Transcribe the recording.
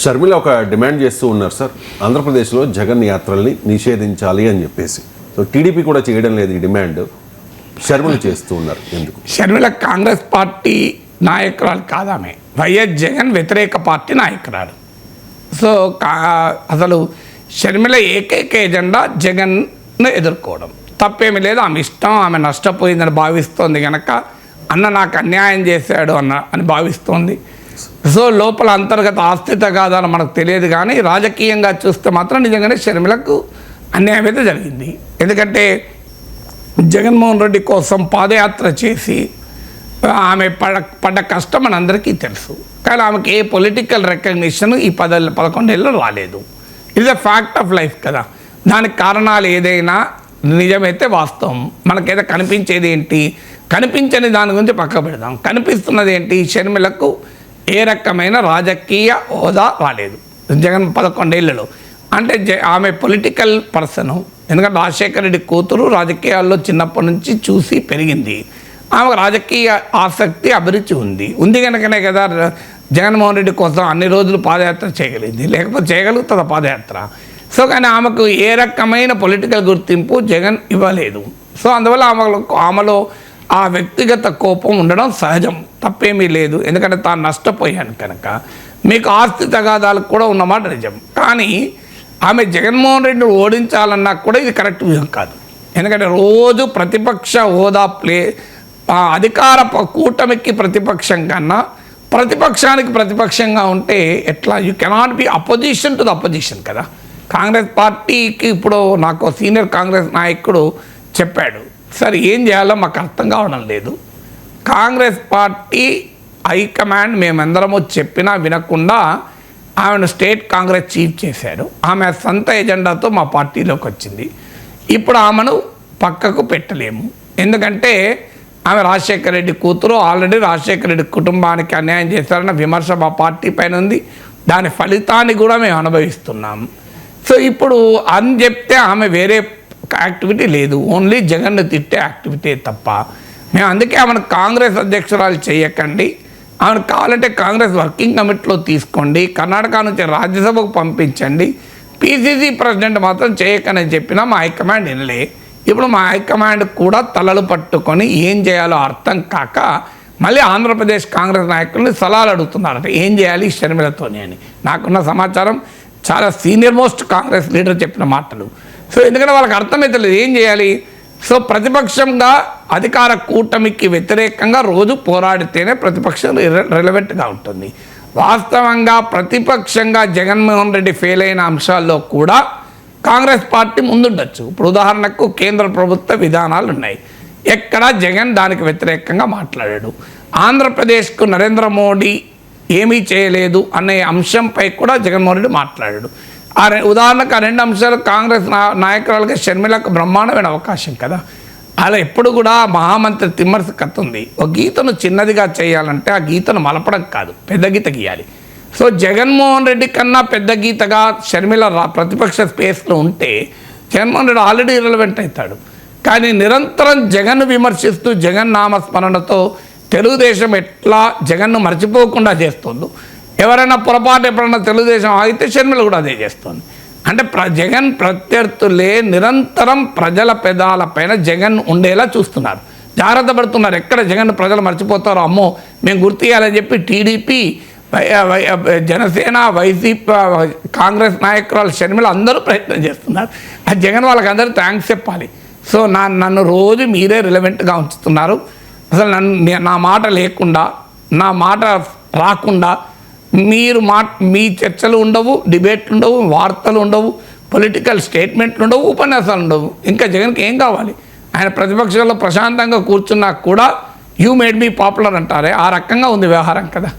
షర్మిల ఒక డిమాండ్ చేస్తూ ఉన్నారు సార్, ఆంధ్రప్రదేశ్లో జగన్ యాత్రల్ని నిషేధించాలి అని చెప్పేసి. సో టీడీపీ కూడా చేయడం లేదు ఈ డిమాండ్, షర్మిల చేస్తూ ఉన్నారు. ఎందుకు? షర్మిల కాంగ్రెస్ పార్టీ నాయకురాలు కాదామె, వైఎస్ జగన్ వ్యతిరేక పార్టీ నాయకురాలు. సో అసలు షర్మిల ఏకైక ఎజెండా జగన్ను ఎదుర్కోవడం. తప్పేమీ లేదు, ఆమె ఇష్టం, ఆమె నష్టపోయిందని భావిస్తోంది కనుక అన్న నాకు అన్యాయం చేశాడు అని భావిస్తోంది. సో లోపల అంతర్గత ఆస్థిత కాదని మనకు తెలియదు, కానీ రాజకీయంగా చూస్తే మాత్రం నిజంగానే షర్మిలకు అన్యాయం అయితే జరిగింది. ఎందుకంటే జగన్మోహన్ రెడ్డి కోసం పాదయాత్ర చేసి ఆమె పడ్డ కష్టం మనందరికీ తెలుసు. కానీ ఆమెకి ఏ పొలిటికల్ రికగ్నిషన్ ఈ 11 ఏళ్ళు రాలేదు. ఇది ఫ్యాక్ట్ ఆఫ్ లైఫ్ కదా. దానికి కారణాలు ఏదైనా నిజమైతే వాస్తవం. మనకైతే కనిపించేది ఏంటి, కనిపించని దాని గురించి పక్క పెడదాం. కనిపిస్తున్నది ఏంటి, షర్మిలకు ఏ రకమైన రాజకీయ హోదా రాలేదు జగన్ 11 ఏళ్లలో. అంటే ఆమె పొలిటికల్ పర్సను, ఎందుకంటే రాజశేఖర రెడ్డి కూతురు రాజకీయాల్లో చిన్నప్పటి నుంచి చూసి పెరిగింది. ఆమెకు రాజకీయ ఆసక్తి అభిరుచి ఉంది కనుకనే కదా జగన్మోహన్ రెడ్డి కోసం అన్ని రోజులు పాదయాత్ర చేయగలిగింది, లేకపోతే చేయగలుగుతుంది పాదయాత్ర. సో కానీ ఆమెకు ఏ రకమైన పొలిటికల్ గుర్తింపు జగన్ ఇవ్వలేదు. సో అందువల్ల ఆమెలో ఆ వ్యక్తిగత కోపం ఉండడం సహజం, తప్పేమీ లేదు. ఎందుకంటే తాను నష్టపోయాను కనుక. మీకు ఆస్తి తగాదాలకు కూడా ఉన్నమాట నిజం, కానీ ఆమె జగన్మోహన్ రెడ్డిని ఓడించాలన్నా కూడా ఇది కరెక్ట్ వ్యూహం కాదు. ఎందుకంటే రోజు ప్రతిపక్ష హోదా అధికార కూటమికి ప్రతిపక్షం కన్నా ప్రతిపక్షానికి ప్రతిపక్షంగా ఉంటే ఎట్లా? You cannot be opposition to the opposition కదా. కాంగ్రెస్ పార్టీకి ఇప్పుడు నాకు సీనియర్ కాంగ్రెస్ నాయకుడు చెప్పాడు, సార్ ఏం చేయాలో మాకు అర్థం కావడం లేదు. కాంగ్రెస్ పార్టీ హైకమాండ్ మేమందరము చెప్పినా వినకుండా ఆమెను స్టేట్ కాంగ్రెస్ చీఫ్ చేశారు. ఆమె సొంత ఎజెండాతో మా పార్టీలోకి వచ్చింది. ఇప్పుడు ఆమెను పక్కకు పెట్టలేము, ఎందుకంటే ఆమె రాజశేఖర రెడ్డి కూతురు. ఆల్రెడీ రాజశేఖర రెడ్డి కుటుంబానికి అన్యాయం చేశారన్న విమర్శ మా పార్టీ పైన ఉంది. దాని ఫలితాన్ని కూడా మేము అనుభవిస్తున్నాం. సో ఇప్పుడు అని చెప్తే ఆమె వేరే యాక్టివిటీ లేదు, ఓన్లీ జగన్ను తిట్టే యాక్టివిటీ తప్ప. మేము అందుకే ఆమెను కాంగ్రెస్ అధ్యక్షురాలు చేయకండి, ఆమెను కావాలంటే కాంగ్రెస్ వర్కింగ్ కమిటీలో తీసుకోండి, కర్ణాటక నుంచి రాజ్యసభకు పంపించండి, పిసిసి ప్రెసిడెంట్ మాత్రం చేయకని చెప్పినా మా హైకమాండ్ వినలే. ఇప్పుడు మా హైకమాండ్ కూడా తలలు పట్టుకొని ఏం చేయాలో అర్థం కాక మళ్ళీ ఆంధ్రప్రదేశ్ కాంగ్రెస్ నాయకుల్ని సలహాలు అడుగుతున్నారట, ఏం చేయాలి షర్మిలతోని అని. నాకున్న సమాచారం చాలా సీనియర్ మోస్ట్ కాంగ్రెస్ లీడర్ చెప్పిన మాటలు. సో ఎందుకంటే వాళ్ళకి అర్థమవుతలేదు ఏం చేయాలి. సో ప్రతిపక్షంగా అధికార కూటమికి వ్యతిరేకంగా రోజు పోరాడితేనే ప్రతిపక్షం రెలవెంట్గా ఉంటుంది. వాస్తవంగా ప్రతిపక్షంగా జగన్మోహన్ రెడ్డి ఫెయిల్ అయిన అంశాల్లో కూడా కాంగ్రెస్ పార్టీ ముందుండొచ్చు. ఇప్పుడు ఉదాహరణకు కేంద్ర ప్రభుత్వ విధానాలు ఉన్నాయి, ఎక్కడ జగన్ దానికి వ్యతిరేకంగా మాట్లాడాడు. ఆంధ్రప్రదేశ్కు నరేంద్ర మోడీ ఏమీ చేయలేదు అనే అంశంపై కూడా జగన్మోహన్ రెడ్డి మాట్లాడాడు. ఉదాహరణకు ఆ 2 అంశాలు కాంగ్రెస్ నాయకురాలుగా షర్మిలకు బ్రహ్మాండమైన అవకాశం కదా. అలా ఎప్పుడు కూడా మహామంత్రి తిమ్మర్స్ కథ ఉంది, ఒక గీతను చిన్నదిగా చేయాలంటే ఆ గీతను మలపడం కాదు, పెద్ద గీత గీయాలి. సో జగన్మోహన్ రెడ్డి కన్నా పెద్ద గీతగా షర్మిల ప్రతిపక్ష స్పేస్లో ఉంటే జగన్మోహన్ రెడ్డి ఆల్రెడీ ఇర్రెలవెంట్ అవుతాడు. కానీ నిరంతరం జగన్ను విమర్శిస్తూ జగన్ నామస్మరణతో తెలుగుదేశం ఎట్లా జగన్ను మర్చిపోకుండా చేస్తుందో, ఎవరైనా పొరపాటు ఎప్పుడైనా తెలుగుదేశం ఆగితే షర్మిల కూడా అదే చేస్తుంది. అంటే జగన్ ప్రత్యర్థులే నిరంతరం ప్రజల పెదాలపైన జగన్ ఉండేలా చూస్తున్నారు, జాగ్రత్త పడుతున్నారు. ఎక్కడ జగన్ ప్రజలు మర్చిపోతారో అమ్మో మేము గుర్తియాలని చెప్పి టీడీపీ, జనసేన, వైసీపీ, కాంగ్రెస్ నాయకురాలు షర్మిల అందరూ ప్రయత్నం చేస్తున్నారు. అది జగన్ వాళ్ళకి అందరూ థ్యాంక్స్ చెప్పాలి. సో నన్ను రోజు మీరే రిలవెంట్గా ఉంచుతున్నారు. అసలు నా మాట లేకుండా, నా మాట రాకుండా మీ చర్చలు ఉండవు, డిబేట్లు ఉండవు, వార్తలు ఉండవు, పొలిటికల్ స్టేట్మెంట్లు ఉండవు, ఉపన్యాసాలు ఉండవు. ఇంకా జగన్కి ఏం కావాలి? ఆయన ప్రతిపక్షంలో ప్రశాంతంగా కూర్చున్నా కూడా యూ మేడ్ మీ పాపులర్ అంటారే, ఆ రకంగా ఉంది వ్యవహారం కదా.